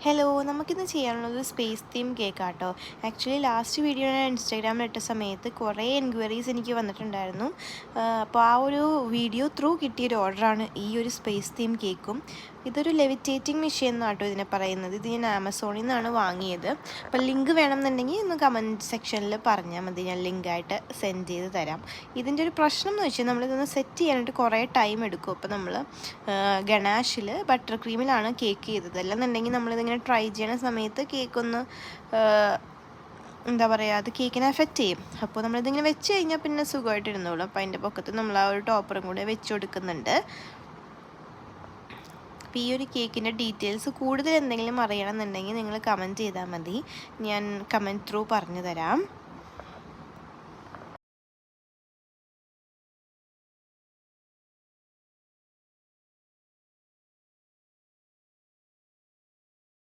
Hello, നമുക്കിന്ന് ചെയ്യാനുള്ളത് space theme കേക്കാട്ടോ. ആക്ച്വലി ലാസ്റ്റ് വീഡിയോ ഞാൻ ഇൻസ്റ്റാഗ്രാമിൽ ഇട്ട സമയത്ത് കുറേ എൻക്വയറീസ് എനിക്ക് വന്നിട്ടുണ്ടായിരുന്നു. അപ്പോൾ ആ ഒരു വീഡിയോ ത്രൂ കിട്ടിയൊരു ഓർഡറാണ് ഈ ഒരു സ്പേസ് തീം കേക്കും. ഇതൊരു ലെവിറ്റേറ്റിംഗ് മെഷീൻ എന്നാട്ടോ ഇതിനെ പറയുന്നത്. ഇത് ഞാൻ ആമസോണിൽ നിന്നാണ് വാങ്ങിയത്. അപ്പോൾ ലിങ്ക് വേണമെന്നുണ്ടെങ്കിൽ ഒന്ന് കമൻറ്റ് സെക്ഷനിൽ പറഞ്ഞാൽ മതി, ഞാൻ ലിങ്കായിട്ട് സെൻഡ് ചെയ്ത് തരാം. ഇതിൻ്റെ ഒരു പ്രശ്നം എന്ന് വെച്ചാൽ നമ്മളിതൊന്ന് സെറ്റ് ചെയ്യാനായിട്ട് കുറേ ടൈം എടുക്കും. അപ്പോൾ നമ്മൾ ഗണാഷിൽ ബട്ടർ ക്രീമിലാണ് കേക്ക് ചെയ്തത്. അല്ലെന്നുണ്ടെങ്കിൽ നമ്മളിതിങ്ങനെ ട്രൈ ചെയ്യണ സമയത്ത് കേക്കൊന്ന് എന്താ പറയുക, അത് കേക്കിനെ എഫക്റ്റ് ചെയ്യും. അപ്പോൾ നമ്മളിതിങ്ങനെ വെച്ച് കഴിഞ്ഞാൽ പിന്നെ സുഖമായിട്ട് ഇരുന്നോളും. അപ്പോൾ അതിൻ്റെ പൊക്കത്ത് നമ്മൾ ആ ഒരു ടോപ്പറും കൂടെ വെച്ച് കൊടുക്കുന്നുണ്ട്. അപ്പോൾ ഈ ഒരു കേക്കിൻ്റെ ഡീറ്റെയിൽസ് കൂടുതൽ എന്തെങ്കിലും അറിയണമെന്നുണ്ടെങ്കിൽ നിങ്ങൾ കമൻറ്റ് ചെയ്താൽ മതി, ഞാൻ കമൻറ്റ് ത്രൂ പറഞ്ഞു തരാം.